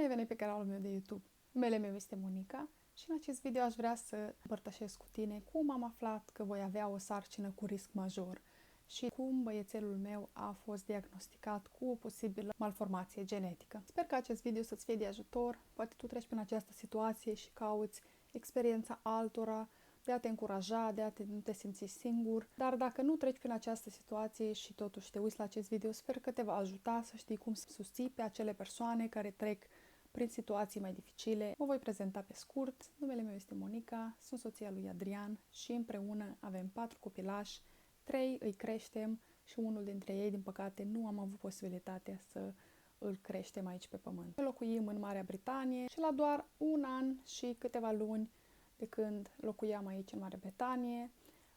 ai venit pe canalul meu de YouTube. Numele meu este Monica și în acest video aș vrea să împărtășesc cu tine cum am aflat că voi avea o sarcină cu risc major și cum băiețelul meu a fost diagnosticat cu o posibilă malformație genetică. Sper că acest video să-ți fie de ajutor. Poate tu treci prin această situație și cauți experiența altora, de a te încuraja, de a nu te simți singur. Dar dacă nu treci prin această situație și totuși te uiți la acest video, sper că te va ajuta să știi cum să susții pe acele persoane care trec prin situații mai dificile. Mă voi prezenta pe scurt. Numele meu este Monica, sunt soția lui Adrian și împreună avem 4 copilași, 3 îi creștem și unul dintre ei, din păcate, nu am avut posibilitatea să îl creștem aici pe pământ. Locuim în Marea Britanie și la doar un an și câteva luni de când locuiam aici în Marea Britanie,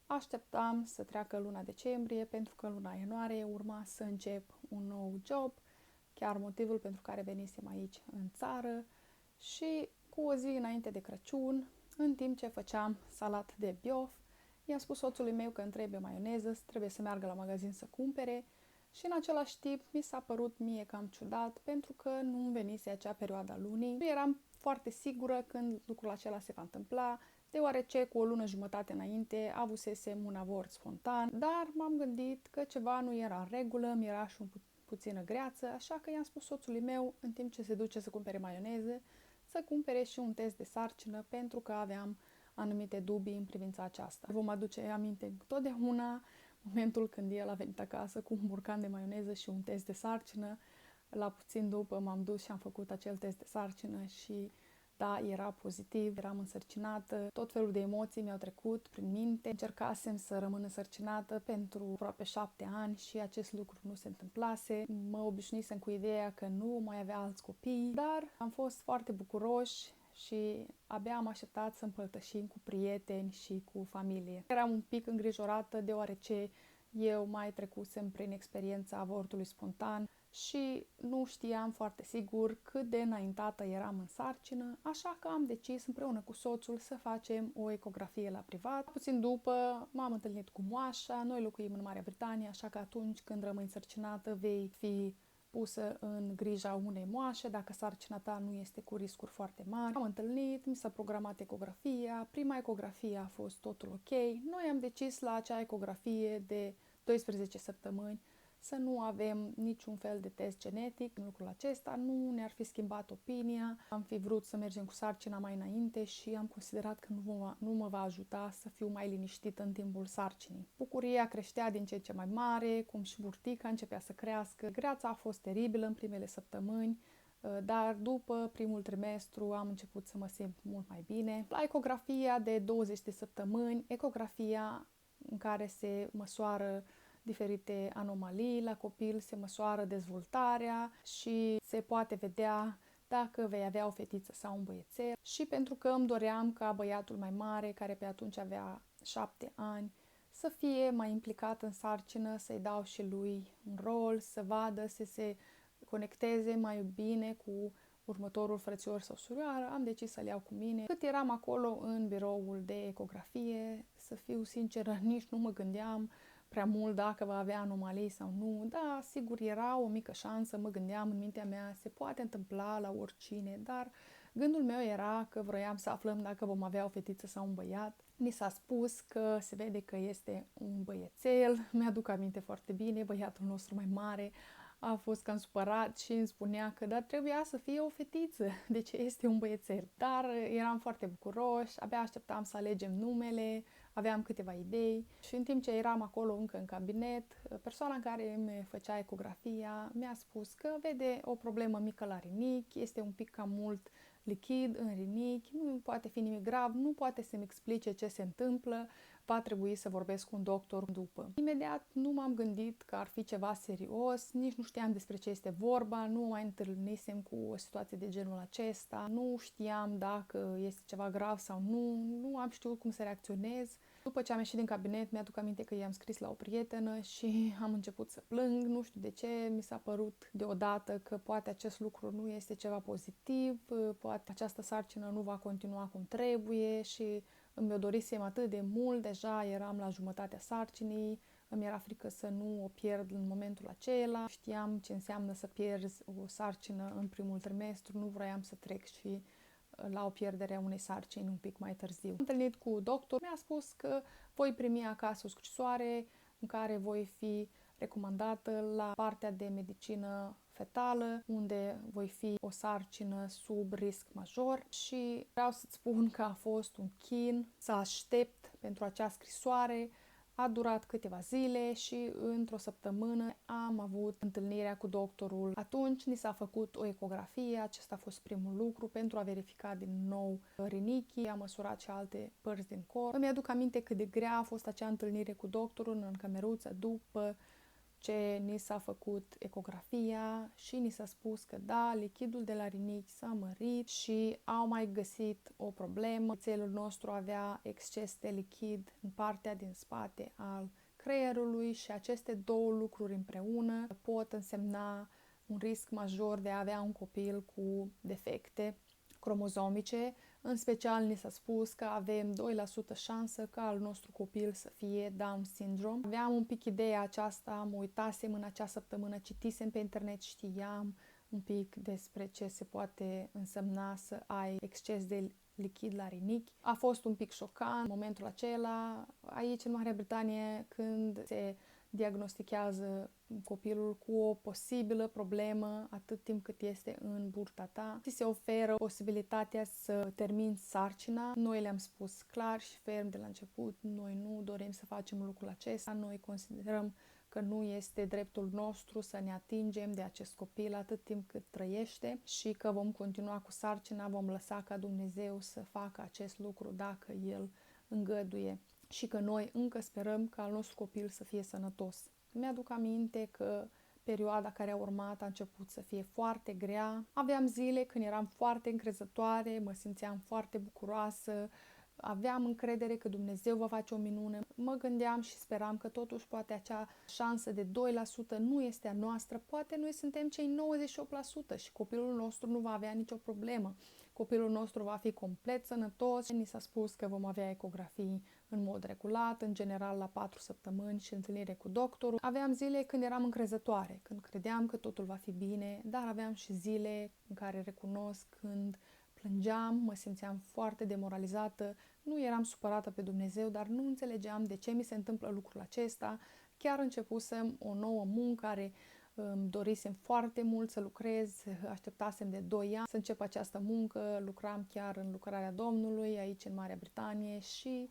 așteptam să treacă luna decembrie, pentru că în luna ianuarie urma să încep un nou job, chiar motivul pentru care venisem aici în țară. Și cu o zi înainte de Crăciun, în timp ce făceam salat de biof, i-am spus soțului meu că îmi trebuie maioneză, trebuie să meargă la magazin să cumpere și în același timp mi s-a părut mie cam ciudat pentru că nu îmi venise acea perioadă a lunii. Nu eram foarte sigură când lucrul acela se va întâmpla, deoarece cu o lună jumătate înainte avusesem un avort spontan, dar m-am gândit că ceva nu era în regulă, mi-era și puțină greață, așa că i-am spus soțului meu, în timp ce se duce să cumpere maioneză, să cumpere și un test de sarcină, pentru că aveam anumite dubii în privința aceasta. Vom aduce aminte totdeauna momentul când el a venit acasă cu un borcan de maioneză și un test de sarcină. La puțin după m-am dus și am făcut acel test de sarcină și da, era pozitiv, eram însărcinată, tot felul de emoții mi-au trecut prin minte. Încercasem să rămân însărcinată pentru aproape 7 ani și acest lucru nu se întâmplase. Mă obișnuisem cu ideea că nu mai avea alți copii, dar am fost foarte bucuroși și abia am așteptat să împărtășim cu prieteni și cu familie. Eram un pic îngrijorată deoarece eu mai trecusem prin experiența avortului spontan și nu știam foarte sigur cât de înaintată eram în sarcină, așa că am decis împreună cu soțul să facem o ecografie la privat. Puțin după m-am întâlnit cu moașa, noi locuim în Marea Britanie, așa că atunci când rămâi însărcinată vei fi pusă în grija unei moașe, dacă sarcina ta nu este cu riscuri foarte mari. Am întâlnit, mi s-a programat ecografia, prima ecografie a fost totul ok. Noi am decis la acea ecografie de 12 săptămâni să nu avem niciun fel de test genetic în lucrul acesta, nu ne-ar fi schimbat opinia, am fi vrut să mergem cu sarcina mai înainte și am considerat că nu mă va ajuta să fiu mai liniștită în timpul sarcinii. Bucuria creștea din ce în ce mai mare, cum și burtica începea să crească. Greața a fost teribilă în primele săptămâni, dar după primul trimestru am început să mă simt mult mai bine. La ecografia de 20 de săptămâni, ecografia în care se măsoară diferite anomalii, la copil se măsoară dezvoltarea și se poate vedea dacă vei avea o fetiță sau un băiețel. Și pentru că îmi doream ca băiatul mai mare, care pe atunci avea 7 ani, să fie mai implicat în sarcină, să-i dau și lui un rol, să vadă, să se conecteze mai bine cu următorul frățior sau surioară, am decis să-l iau cu mine. Cât eram acolo în biroul de ecografie, să fiu sinceră, nici nu mă gândeam prea mult dacă va avea anomalii sau nu. Da, sigur, era o mică șansă, mă gândeam în mintea mea, se poate întâmpla la oricine, dar gândul meu era că vroiam să aflăm dacă vom avea o fetiță sau un băiat. Ni s-a spus că se vede că este un băiețel, mi-aduc aminte foarte bine, băiatul nostru mai mare a fost cam supărat și îmi spunea că da, trebuia să fie o fetiță, de ce este un băiețel. Dar eram foarte bucuroși, abia așteptam să alegem numele, aveam câteva idei și în timp ce eram acolo încă în cabinet, persoana care îmi făcea ecografia mi-a spus că vede o problemă mică la rinichi, este un pic cam mult lichid în rinichi, nu poate fi nimic grav, nu poate să-mi explice ce se întâmplă, va trebui să vorbesc cu un doctor după. Imediat nu m-am gândit că ar fi ceva serios, nici nu știam despre ce este vorba, nu mai întâlnisem cu o situație de genul acesta, nu știam dacă este ceva grav sau nu, nu am știut cum să reacționez. După ce am ieșit din cabinet, mi-aduc aminte că i-am scris la o prietenă și am început să plâng, nu știu de ce, mi s-a părut deodată că poate acest lucru nu este ceva pozitiv, poate această sarcină nu va continua cum trebuie și îmi dorisem atât de mult, deja eram la jumătatea sarcinii, îmi era frică să nu o pierd în momentul acela. Știam ce înseamnă să pierzi o sarcină în primul trimestru, nu vroiam să trec și la o pierdere a unei sarcini un pic mai târziu. Am întâlnit cu doctor, mi-a spus că voi primi acasă o scrisoare în care voi fi recomandată la partea de medicină fetală, unde voi fi o sarcină sub risc major și vreau să-ți spun că a fost un chin să aștept pentru acea scrisoare. A durat câteva zile și într-o săptămână am avut întâlnirea cu doctorul. Atunci ni s-a făcut o ecografie, acesta a fost primul lucru pentru a verifica din nou rinichii, a măsurat și alte părți din corp. Îmi aduc aminte cât de grea a fost acea întâlnire cu doctorul în cameruță după ce ni s-a făcut ecografia și ni s-a spus că da, lichidul de la rinichi s-a mărit și au mai găsit o problemă. Țelul nostru avea exces de lichid în partea din spate al creierului și aceste două lucruri împreună pot însemna un risc major de a avea un copil cu defecte cromozomice. În special ni s-a spus că avem 2% șansă ca al nostru copil să fie Down syndrome. Aveam un pic ideea aceasta, mă uitasem în acea săptămână, citisem pe internet, știam un pic despre ce se poate însemna să ai exces de lichid la rinichi. A fost un pic șocant în momentul acela. Aici, în Marea Britanie, când se diagnostichează copilul cu o posibilă problemă atât timp cât este în burta ta, ți se oferă posibilitatea să termini sarcina. Noi le-am spus clar și ferm de la început, noi nu dorim să facem lucrul acesta, noi considerăm că nu este dreptul nostru să ne atingem de acest copil atât timp cât trăiește și că vom continua cu sarcina, vom lăsa ca Dumnezeu să facă acest lucru dacă El îngăduie și că noi încă sperăm ca al nostru copil să fie sănătos. Mi-aduc aminte că perioada care a urmat a început să fie foarte grea. Aveam zile când eram foarte încrezătoare, mă simțeam foarte bucuroasă, aveam încredere că Dumnezeu va face o minune. Mă gândeam și speram că totuși poate acea șansă de 2% nu este a noastră, poate noi suntem cei 98% și copilul nostru nu va avea nicio problemă. Copilul nostru va fi complet sănătos. Ni s-a spus că vom avea ecografii în mod regulat, în general la 4 săptămâni și întâlnire cu doctorul. Aveam zile când eram încrezătoare, când credeam că totul va fi bine, dar aveam și zile în care recunosc când plângeam, mă simțeam foarte demoralizată, nu eram supărată pe Dumnezeu, dar nu înțelegeam de ce mi se întâmplă lucrul acesta. Chiar începusem o nouă muncă care îmi dorisem foarte mult să lucrez, așteptasem de 2 ani să încep această muncă, lucram chiar în lucrarea Domnului aici în Marea Britanie și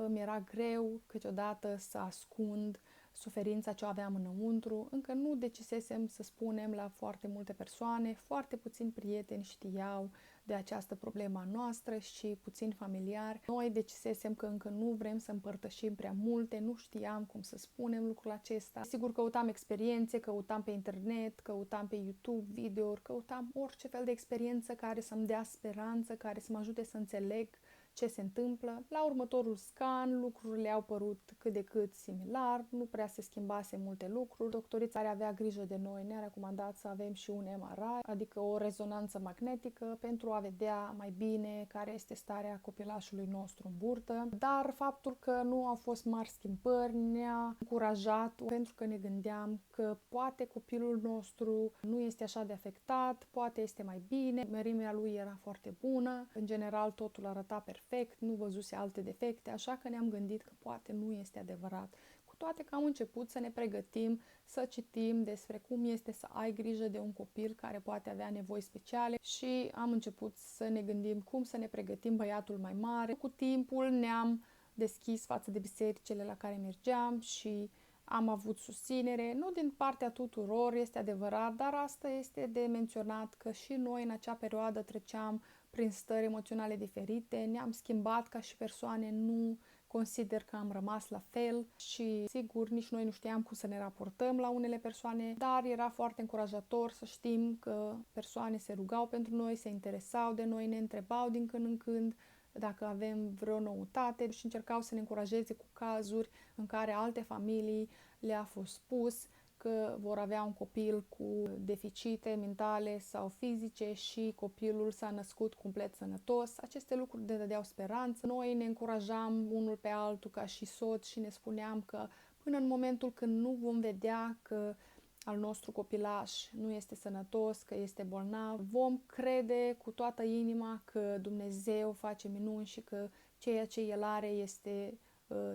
mi-era greu câteodată să ascund suferința ce o aveam înăuntru. Încă nu decisesem să spunem la foarte multe persoane, foarte puțini prieteni știau de această problemă a noastră și puțini familiari. Noi decisesem că încă nu vrem să împărtășim prea multe, nu știam cum să spunem lucrul acesta. Sigur, căutam experiențe, căutam pe internet, căutam pe YouTube videouri, căutam orice fel de experiență care să-mi dea speranță, care să mă ajute să înțeleg ce se întâmplă. La următorul scan, lucrurile au părut cât de cât similar, nu prea se schimbase multe lucruri. Doctorița care avea grijă de noi ne-a recomandat să avem și un MRI, adică o rezonanță magnetică, pentru a vedea mai bine care este starea copilașului nostru în burtă. Dar faptul că nu au fost mari schimbări ne-a încurajat, pentru că ne gândeam că poate copilul nostru nu este așa de afectat, poate este mai bine, mărimea lui era foarte bună, în general totul arăta perfect, nu văzuse alte defecte, așa că ne-am gândit că poate nu este adevărat. Cu toate că am început să ne pregătim, să citim despre cum este să ai grijă de un copil care poate avea nevoi speciale și am început să ne gândim cum să ne pregătim băiatul mai mare. Cu timpul ne-am deschis față de bisericile la care mergeam și am avut susținere, nu din partea tuturor, este adevărat, dar asta este de menționat că și noi în acea perioadă treceam prin stări emoționale diferite, ne-am schimbat ca și persoane, nu consider că am rămas la fel și sigur nici noi nu știam cum să ne raportăm la unele persoane, dar era foarte încurajator să știm că persoane se rugau pentru noi, se interesau de noi, ne întrebau din când în când dacă avem vreo noutate și încercau să ne încurajeze cu cazuri în care alte familii le-a fost spus că vor avea un copil cu deficite mentale sau fizice și copilul s-a născut complet sănătos. Aceste lucruri ne dădeau speranță. Noi ne încurajam unul pe altul ca și soț și ne spuneam că până în momentul când nu vom vedea că al nostru copilaș nu este sănătos, că este bolnav, vom crede cu toată inima că Dumnezeu face minuni și că ceea ce el are este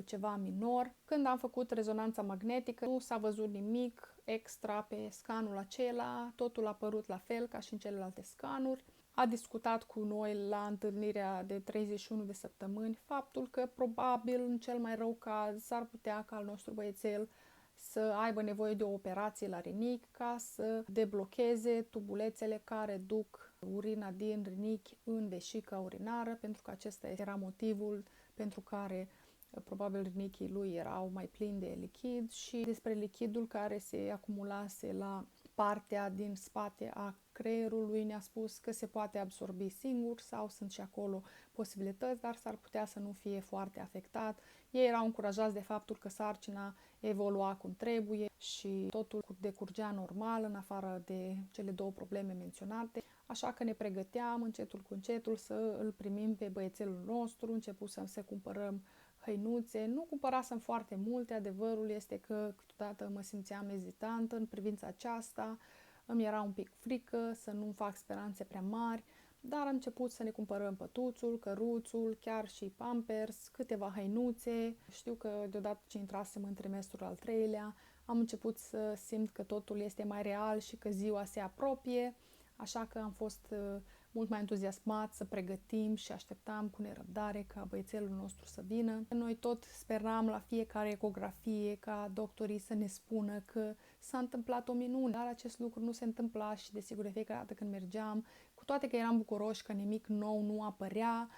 ceva minor. Când am făcut rezonanța magnetică, nu s-a văzut nimic extra pe scanul acela, totul a părut la fel ca și în celelalte scanuri. A discutat cu noi la întâlnirea de 31 de săptămâni faptul că probabil în cel mai rău caz s-ar putea ca al nostru băiețel să aibă nevoie de o operație la rinichi ca să deblocheze tubulețele care duc urina din rinichi în veșica urinară, pentru că acesta era motivul pentru care probabil rinichii lui erau mai plini de lichid și despre lichidul care se acumulase la partea din spate a creierului ne-a spus că se poate absorbi singur sau sunt și acolo posibilități, dar s-ar putea să nu fie foarte afectat. Ei erau încurajați de faptul că sarcina evolua cum trebuie și totul decurgea normal în afară de cele două probleme menționate, așa că ne pregăteam încetul cu încetul să îl primim pe băiețelul nostru, începusem să cumpărăm hăinuțe, nu cumpărasem foarte multe, adevărul este că câteodată mă simțeam ezitantă în privința aceasta, îmi era un pic frică să nu fac speranțe prea mari, dar am început să ne cumpărăm pătuțul, căruțul, chiar și pampers, câteva hăinuțe. Știu că deodată ce intrasem în trimestrul al treilea, am început să simt că totul este mai real și că ziua se apropie, așa că am fost mult mai entuziasmat să pregătim și așteptam cu nerăbdare ca băiețelul nostru să vină. Noi tot speram la fiecare ecografie ca doctorii să ne spună că s-a întâmplat o minune, dar acest lucru nu se întâmpla și desigur de fiecare dată când mergeam, cu toate că eram bucuroși că nimic nou nu apărea,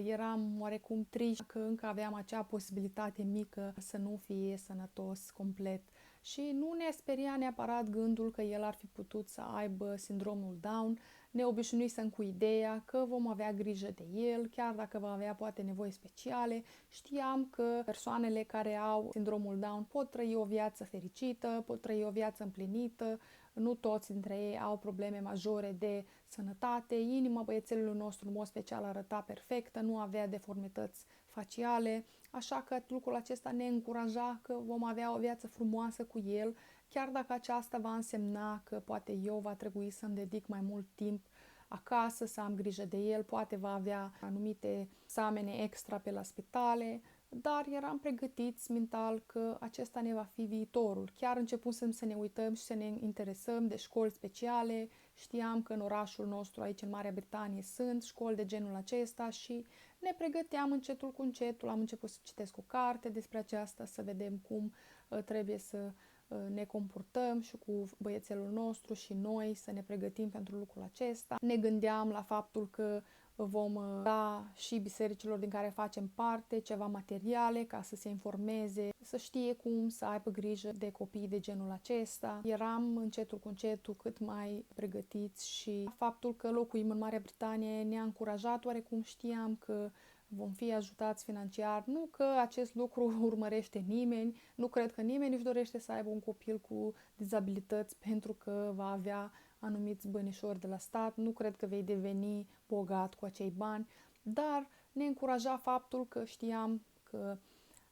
eram oarecum triști că încă aveam acea posibilitate mică să nu fie sănătos complet. Și nu ne speria neapărat gândul că el ar fi putut să aibă sindromul Down. Ne obișnuisem cu ideea că vom avea grijă de el, chiar dacă va avea poate nevoi speciale. Știam că persoanele care au sindromul Down pot trăi o viață fericită, pot trăi o viață împlinită. Nu toți dintre ei au probleme majore de sănătate. Inima băiețelului nostru, în mod special, arăta perfectă, nu avea deformități faciale, așa că lucrul acesta ne încuraja că vom avea o viață frumoasă cu el, chiar dacă aceasta va însemna că poate eu va trebui să-mi dedic mai mult timp acasă, să am grijă de el, poate va avea anumite examene extra pe la spitale, dar eram pregătiți mental că acesta ne va fi viitorul. Chiar începusem să ne uităm și să ne interesăm de școli speciale, știam că în orașul nostru aici în Marea Britanie sunt școli de genul acesta și ne pregăteam încetul cu încetul, am început să citesc o carte despre aceasta, să vedem cum trebuie să ne comportăm și cu băiețelul nostru și noi să ne pregătim pentru lucrul acesta. Ne gândeam la faptul că vom da și bisericilor din care facem parte ceva materiale ca să se informeze, să știe cum să aibă grijă de copii de genul acesta. Eram încetul cu încetul cât mai pregătiți și faptul că locuim în Marea Britanie ne-a încurajat, oarecum știam că vom fi ajutați financiar. Nu că acest lucru urmărește nimeni, nu cred că nimeni își dorește să aibă un copil cu dizabilități pentru că va avea anumiți bănișori de la stat, nu cred că vei deveni bogat cu acei bani, dar ne încuraja faptul că știam că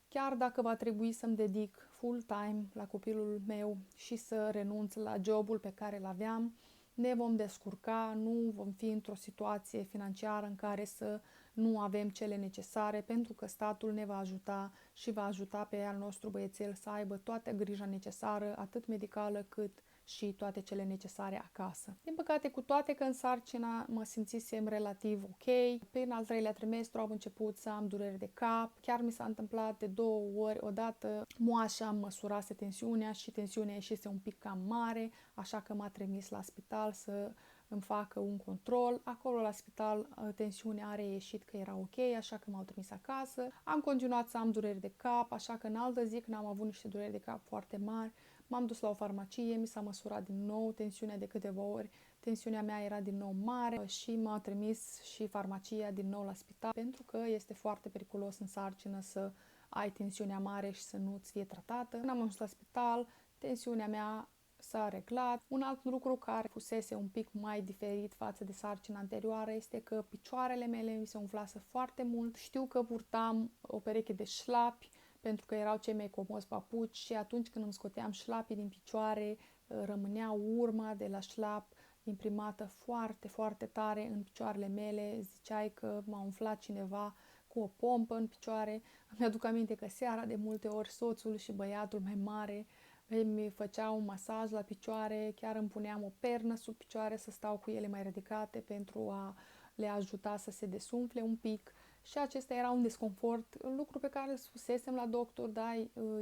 chiar dacă va trebui să-mi dedic full-time la copilul meu și să renunț la jobul pe care îl aveam, ne vom descurca, nu vom fi într-o situație financiară în care să nu avem cele necesare, pentru că statul ne va ajuta și va ajuta pe al nostru băiețel să aibă toată grija necesară, atât medicală cât și toate cele necesare acasă. Din păcate, cu toate că în sarcina mă simțisem relativ ok, prin al treilea trimestru am început să am dureri de cap. Chiar mi s-a întâmplat de 2 ori. Odată moașa îmi măsurase tensiunea și tensiunea ieșise un pic cam mare, așa că m-a trimis la spital să îmi facă un control. Acolo la spital tensiunea a reieșit că era ok, așa că m-au trimis acasă. Am continuat să am dureri de cap, așa că în altă zi când am avut niște dureri de cap foarte mari, m-am dus la o farmacie, mi s-a măsurat din nou tensiunea de câteva ori, tensiunea mea era din nou mare și m-a trimis și farmacia din nou la spital, pentru că este foarte periculos în sarcină să ai tensiunea mare și să nu-ți fie tratată. Când am ajuns la spital, tensiunea mea s-a reglat. Un alt lucru care fusese un pic mai diferit față de sarcina anterioară este că picioarele mele mi se umflase foarte mult. Știu că purtam o pereche de șlapi pentru că erau cei mai comozi papuci și atunci când îmi scoteam șlapii din picioare, rămânea urma de la șlap imprimată foarte, foarte tare în picioarele mele. Ziceai că m-a umflat cineva cu o pompă în picioare. Îmi aduc aminte că seara de multe ori soțul și băiatul mai mare îmi făceau un masaj la picioare, chiar îmi puneam o pernă sub picioare să stau cu ele mai ridicate pentru a le ajuta să se desumfle un pic. Și acesta era un desconfort, un lucru pe care îl spusesem la doctor, dar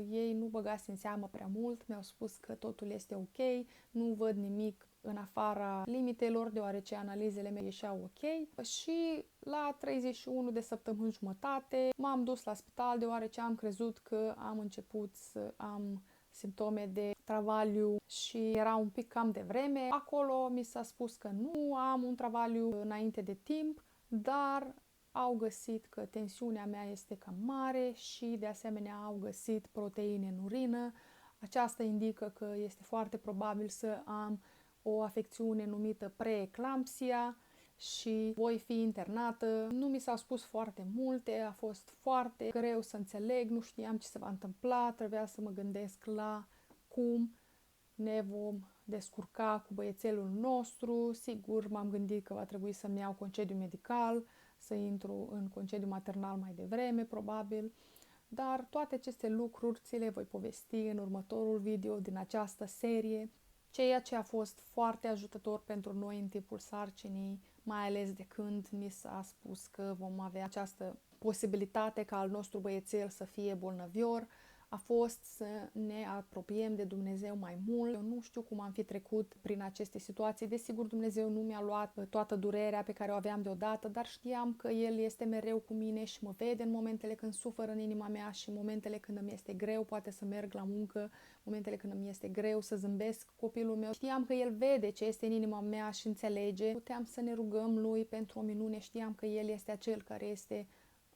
ei nu băgase în seamă prea mult, mi-au spus că totul este ok, nu văd nimic în afara limitelor, deoarece analizele mele ieșeau ok. Și la 31 de săptămâni jumătate m-am dus la spital, deoarece am crezut că am început să am simptome de travaliu și era un pic cam devreme. Acolo mi s-a spus că nu am un travaliu înainte de timp, dar au găsit că tensiunea mea este cam mare și de asemenea au găsit proteine în urină. Aceasta indică că este foarte probabil să am o afecțiune numită preeclampsia și voi fi internată. Nu mi s-au spus foarte multe, a fost foarte greu să înțeleg, nu știam ce se va întâmpla, trebuia să mă gândesc la cum ne vom descurca cu băiețelul nostru. Sigur, m-am gândit că va trebui să-mi iau concediu medical, să intru în concediu maternal mai devreme, probabil. Dar toate aceste lucruri ți le voi povesti în următorul video din această serie, ceea ce a fost foarte ajutător pentru noi în timpul sarcinii, mai ales de când ni s-a spus că vom avea această posibilitate ca al nostru băiețel să fie bolnăvior. A fost să ne apropiem de Dumnezeu mai mult. Eu nu știu cum am fi trecut prin aceste situații. Desigur, Dumnezeu nu mi-a luat toată durerea pe care o aveam deodată, dar știam că El este mereu cu mine și mă vede în momentele când sufăr în inima mea și în momentele când îmi este greu, poate să merg la muncă, momentele când îmi este greu să zâmbesc copilul meu. Știam că El vede ce este în inima mea și înțelege. Puteam să ne rugăm Lui pentru o minune. Știam că El este acel care este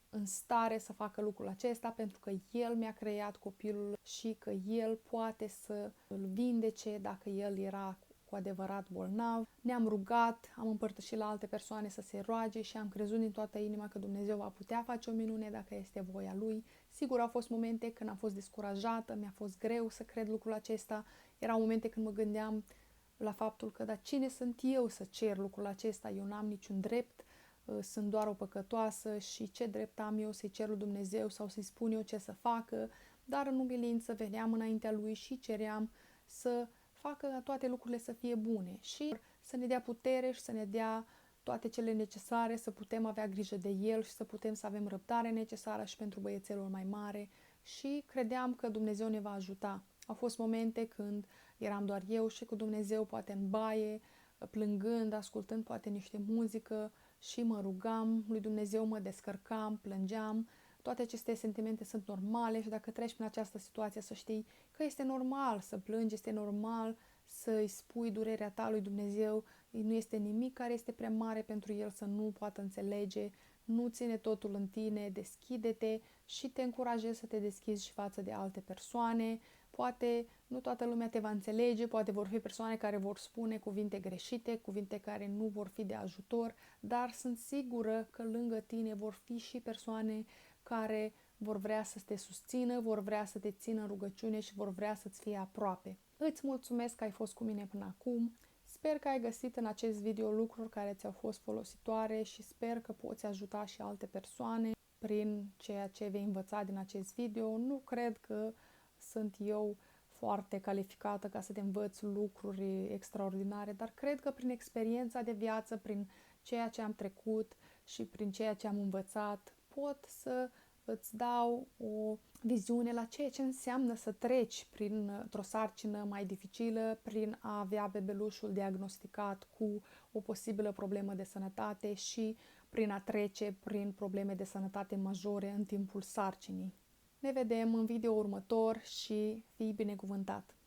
în stare să facă lucrul acesta, pentru că El mi-a creat copilul și că El poate să îl vindece dacă el era cu adevărat bolnav. Ne-am rugat, am împărtășit la alte persoane să se roage și am crezut din toată inima că Dumnezeu va putea face o minune dacă este voia Lui. Sigur, au fost momente când am fost descurajată, mi-a fost greu să cred lucrul acesta. Erau momente când mă gândeam la faptul că, dar cine sunt eu să cer lucrul acesta? Eu n-am niciun drept, sunt doar o păcătoasă și ce drept am eu să-i cer lui Dumnezeu sau să-i spun eu ce să facă, dar în umilință veneam înaintea Lui și ceream să facă toate lucrurile să fie bune și să ne dea putere și să ne dea toate cele necesare, să putem avea grijă de El și să putem să avem răbdare necesară și pentru băiețelul mai mare și credeam că Dumnezeu ne va ajuta. Au fost momente când eram doar eu și cu Dumnezeu, poate în baie, plângând, ascultând poate niște muzică și mă rugam lui Dumnezeu, mă descărcam, plângeam. Toate aceste sentimente sunt normale și dacă treci prin această situație să știi că este normal să plângi, este normal să-i spui durerea ta lui Dumnezeu, nu este nimic care este prea mare pentru El să nu poată înțelege, nu ține totul în tine, deschide-te și te încurajez să te deschizi și față de alte persoane. Poate nu toată lumea te va înțelege, poate vor fi persoane care vor spune cuvinte greșite, cuvinte care nu vor fi de ajutor, dar sunt sigură că lângă tine vor fi și persoane care vor vrea să te susțină, vor vrea să te țină în rugăciune și vor vrea să-ți fie aproape. Îți mulțumesc că ai fost cu mine până acum. Sper că ai găsit în acest video lucruri care ți-au fost folositoare și sper că poți ajuta și alte persoane prin ceea ce vei învăța din acest video. Nu cred că sunt eu foarte calificată ca să te învăț lucruri extraordinare, dar cred că prin experiența de viață, prin ceea ce am trecut și prin ceea ce am învățat, pot să îți dau o viziune la ceea ce înseamnă să treci printr-o sarcină mai dificilă, prin a avea bebelușul diagnosticat cu o posibilă problemă de sănătate și prin a trece prin probleme de sănătate majore în timpul sarcinii. Ne vedem în video următor și fii binecuvântat!